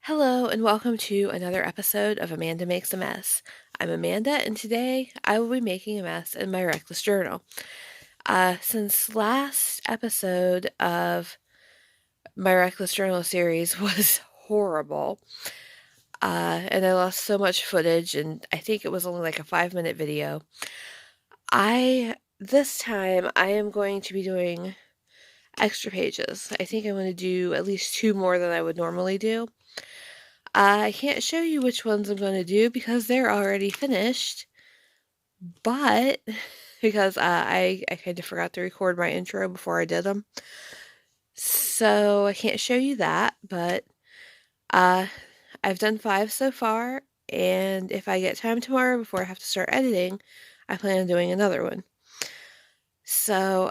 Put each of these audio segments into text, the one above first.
Hello, and welcome to another episode of Amanda Makes a Mess. I'm Amanda, and today I will be making a mess in my Reckless Journal. Since last episode of my Reckless Journal series was horrible, and I lost so much footage, and I think it was only like a 5-minute video, this time I am going to be doing extra pages. I think I'm going to do at least 2 more than I would normally do. I can't show you which ones I'm going to do because they're already finished, but because I kind of forgot to record my intro before I did them. So I can't show you that, but uh, I've done 5 so far, and if I get time tomorrow before I have to start editing, I plan on doing another one. So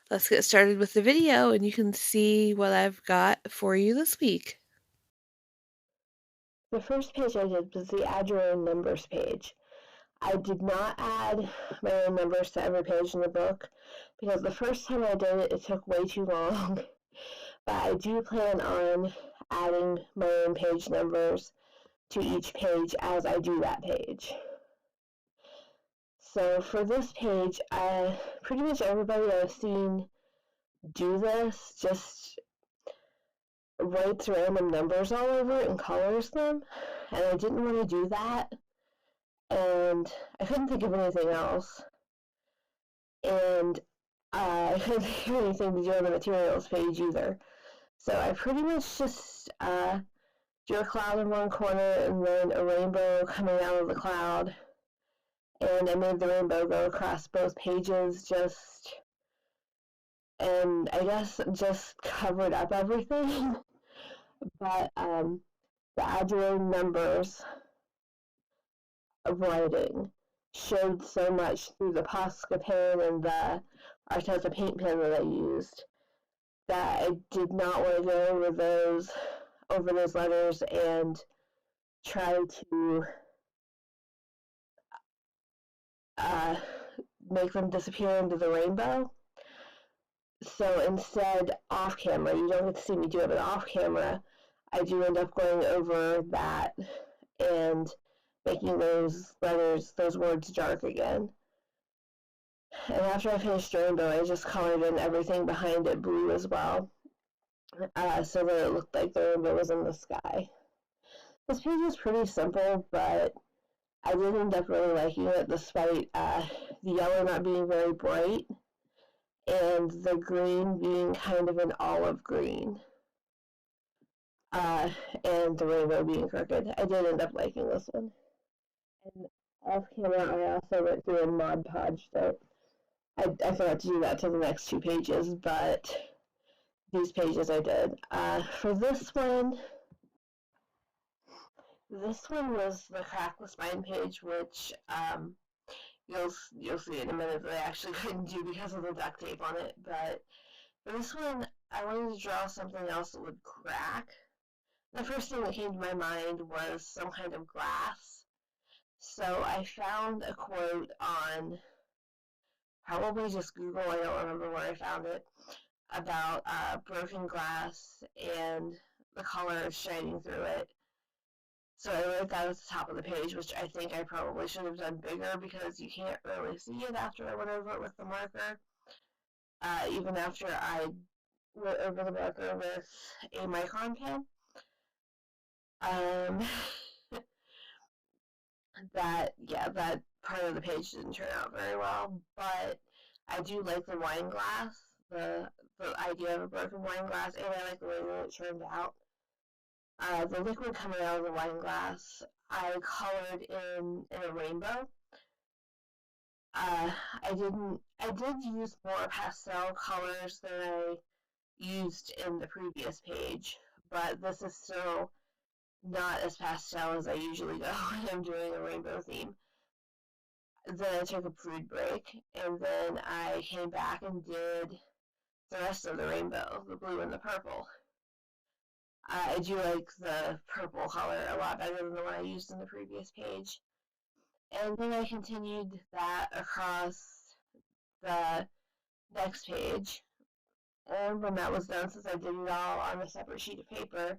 let's get started with the video, and you can see what I've got for you this week. The first page I did was the add your own numbers page. I did not add my own numbers to every page in the book because the first time I did it, it took way too long. But I do plan on adding my own page numbers to each page as I do that page. So for this page, pretty much everybody I've seen do this just writes random numbers all over it and colors them, and I didn't want to do that. And I couldn't think of anything else. And I couldn't think of anything to do on the materials page either. So I pretty much just drew a cloud in one corner and then a rainbow coming out of the cloud. And I made the rainbow go across both pages and I guess just covered up everything. But the add your own numbers of writing showed so much through the Posca pen and the Arteza paint pen that I used that I did not want to go over those letters and try to uh, make them disappear into the rainbow. So instead, off camera, you don't get to see me do it, but off camera, I do end up going over that and making those letters, those words dark again. And after I finished rainbow, I just colored in everything behind it blue as well, so that it looked like the rainbow was in the sky. This page is pretty simple, but I did end up really liking it despite the yellow not being very bright and the green being kind of an olive green, uh, and the rainbow being crooked. I did end up liking this one. And off camera, I also went through and Mod Podged it. I forgot to do that to the next 2 pages, but these pages I did. For this one was the Crack the Spine page, which you'll see in a minute that I actually couldn't do because of the duct tape on it. But for this one, I wanted to draw something else that would crack. The first thing that came to my mind was some kind of glass. So I found a quote on probably just Google, I don't remember where I found it, about broken glass and the color shining through it. So I wrote that at the top of the page, which I think I probably should have done bigger because you can't really see it after I went over it with the marker. Even after I went over the marker with a micron pen. Um, that part of the page didn't turn out very well, but I do like the wine glass, the idea of a broken wine glass, and I like the way that it turned out. The liquid coming out of the wine glass, I colored in a rainbow. I did use more pastel colors than I used in the previous page, but this is still not as pastel as I usually go when I'm doing a rainbow theme. Then I took a food break, and then I came back and did the rest of the rainbow, the blue and the purple. I do like the purple color a lot better than the one I used in the previous page. And then I continued that across the next page. And when that was done, since I did it all on a separate sheet of paper,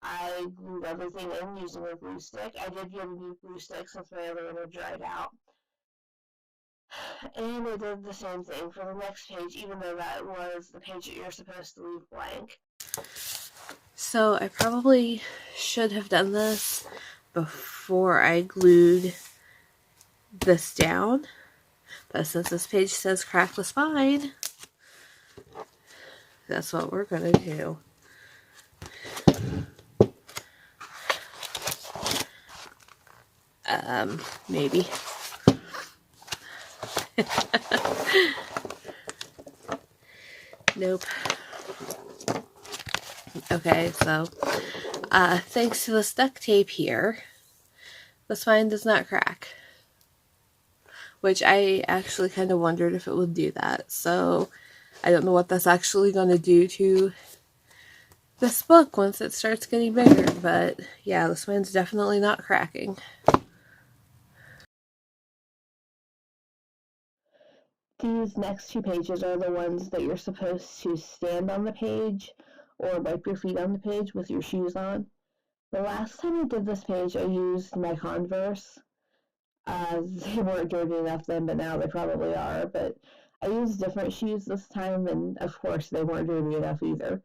I glued everything in using a glue stick. I did get a new glue stick since my other one had dried out. And I did the same thing for the next page, even though that was the page that you're supposed to leave blank. So I probably should have done this before I glued this down. But since this page says crack the spine, that's what we're going to do. Maybe. Nope. Okay, so thanks to this duct tape here, the spine does not crack. Which I actually kind of wondered if it would do that. So I don't know what that's actually going to do to this book once it starts getting bigger. But yeah, the spine's definitely not cracking. These next two pages are the ones that you're supposed to stand on the page or wipe your feet on the page with your shoes on. The last time I did this page, I used my Converse. They weren't dirty enough then, but now they probably are. But I used different shoes this time, and of course they weren't dirty enough either.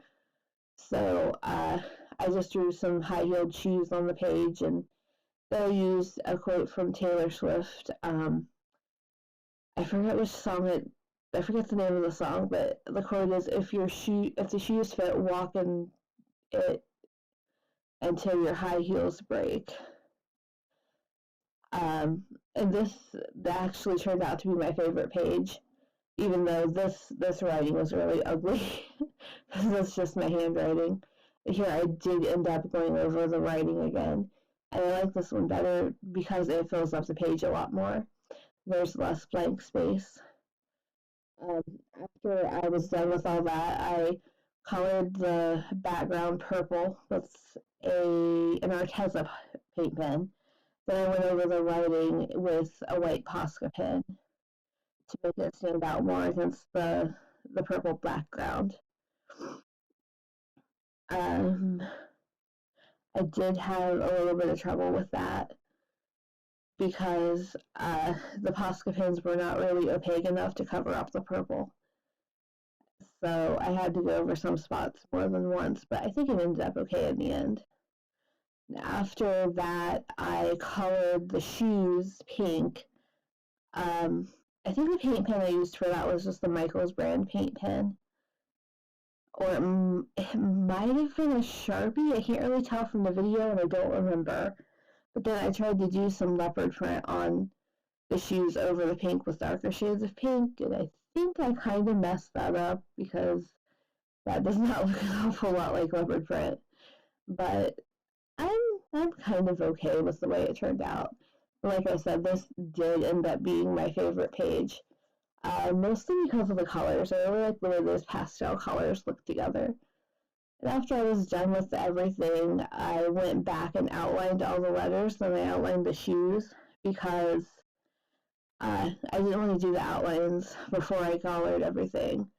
So I just drew some high-heeled shoes on the page, and then I used a quote from Taylor Swift. I forget which song I forget the name of the song, but the quote is, "If the shoes fit, walk in it until your high heels break." And this actually turned out to be my favorite page, even though this writing was really ugly. That's just my handwriting. Here I did end up going over the writing again, and I like this one better because it fills up the page a lot more. There's less blank space. After I was done with all that, I colored the background purple with an Arteza paint pen. Then I went over the writing with a white Posca pen to make it stand out more against the purple background. I did have a little bit of trouble with that because the Posca pens were not really opaque enough to cover up the purple. So I had to go over some spots more than once, but I think it ended up okay in the end. After that, I colored the shoes pink. I think the paint pen I used for that was just the Michaels brand paint pen. Or it might have been a Sharpie. I can't really tell from the video and I don't remember. But then I tried to do some leopard print on the shoes over the pink with darker shades of pink, and I think I kind of messed that up because that does not look an awful lot like leopard print. But I'm kind of okay with the way it turned out. Like I said, this did end up being my favorite page. Mostly because of the colors. I really like the way those pastel colors look together. And after I was done with everything, I went back and outlined all the letters, then I outlined the shoes because I didn't want to do the outlines before I colored everything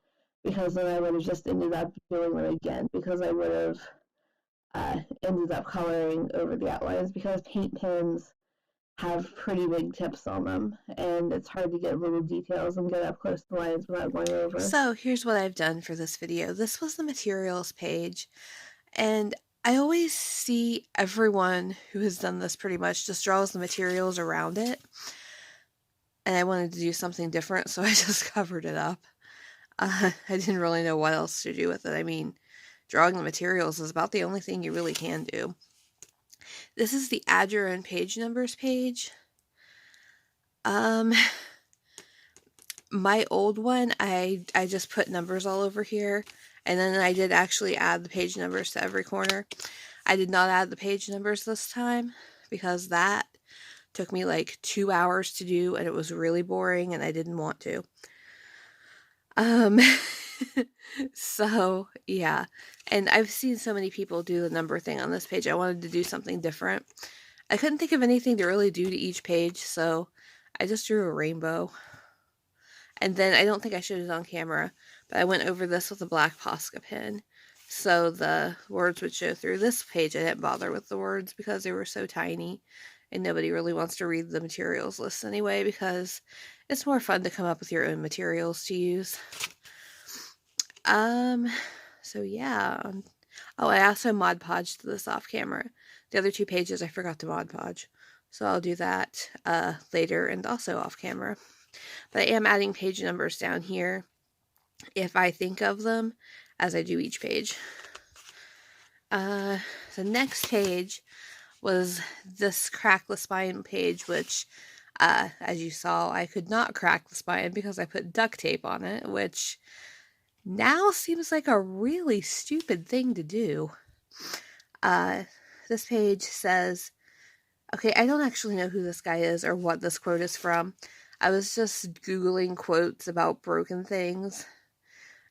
because then I would have just ended up doing them again because I would have ended up coloring over the outlines because paint pens have pretty big tips on them, and it's hard to get little details and get up close to the lines without going over. So here's what I've done for this video. This was the materials page, and I always see everyone who has done this pretty much just draws the materials around it. And I wanted to do something different, so I just covered it up. I didn't really know what else to do with it. I mean, drawing the materials is about the only thing you really can do. This is the add your own page numbers page. My old one, I just put numbers all over here, and then I did actually add the page numbers to every corner. I did not add the page numbers this time because that took me like 2 hours to do, and it was really boring, and I didn't want to. So yeah, and I've seen so many people do the number thing on this page. I wanted to do something different. I couldn't think of anything to really do to each page, so I just drew a rainbow. And then I don't think I showed it on camera, but I went over this with a black Posca pen. so the words would show through. This page I didn't bother with the words because they were so tiny, and nobody really wants to read the materials list anyway, because it's more fun to come up with your own materials to use. So yeah. Oh, I also Mod Podged this off camera. The other 2 pages I forgot to Mod Podge, so I'll do that later and also off camera. But I am adding page numbers down here if I think of them as I do each page. The next page was this Crack the Spine page, which, as you saw, I could not crack the spine because I put duct tape on it, which now seems like a really stupid thing to do. This page says, okay, I don't actually know who this guy is or what this quote is from. I was just Googling quotes about broken things.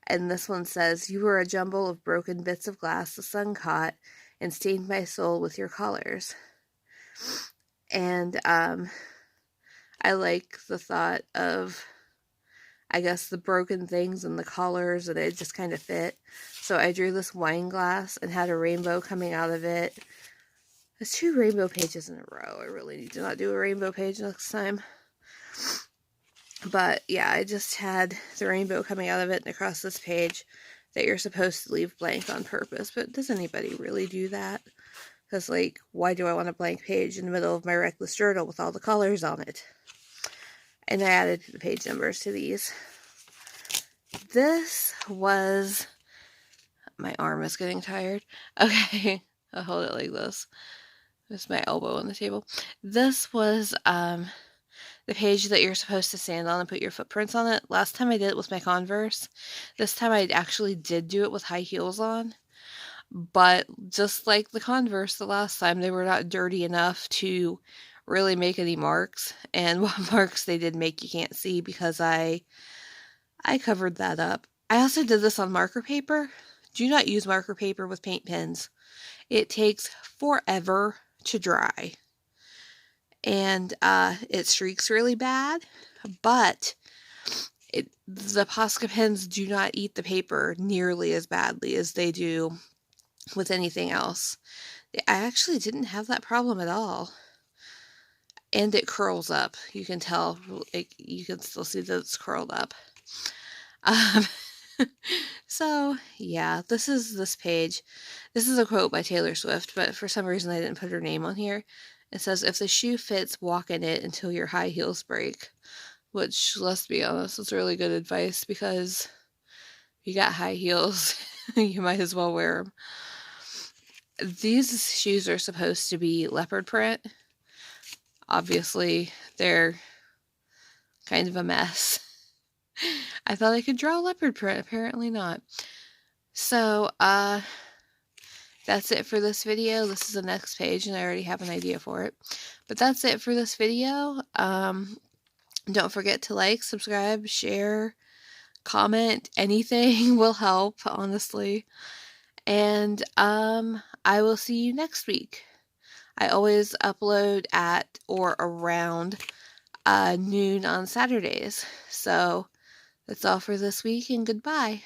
And this one says, "You were a jumble of broken bits of glass the sun caught and stained my soul with your colors." And I like the thought of, I guess, the broken things and the colors, and it just kind of fit. So I drew this wine glass and had a rainbow coming out of it. There's 2 rainbow pages in a row. I really need to not do a rainbow page next time. But yeah, I just had the rainbow coming out of it and across this page that you're supposed to leave blank on purpose. But does anybody really do that? Because, like, why do I want a blank page in the middle of my reckless journal with all the colors on it? And I added the page numbers to these. This was... My arm is getting tired. Okay, I'll hold it like this. There's my elbow on the table. This was the page that you're supposed to stand on and put your footprints on it. Last time I did it with my Converse. This time I actually did do it with high heels on. But just like the Converse the last time, they were not dirty enough to really make any marks. And what marks they did make you can't see because I covered that up. I also did this on marker paper. Do not use marker paper with paint pens. It takes forever to dry. And it streaks really bad, but the Posca pens do not eat the paper nearly as badly as they do with anything else. I actually didn't have that problem at all. And it curls up. You can tell, you can still see that it's curled up. So, yeah, this is this page. This is a quote by Taylor Swift, but for some reason I didn't put her name on here. It says, "If the shoe fits, walk in it until your high heels break." Which, let's be honest, is really good advice because if you got high heels, you might as well wear them. These shoes are supposed to be leopard print. Obviously, they're kind of a mess. I thought I could draw leopard print, apparently not. So, that's it for this video. This is the next page, and I already have an idea for it. But that's it for this video. Don't forget to like, subscribe, share, comment. Anything will help, honestly. And I will see you next week. I always upload at or around noon on Saturdays. So that's all for this week, and goodbye.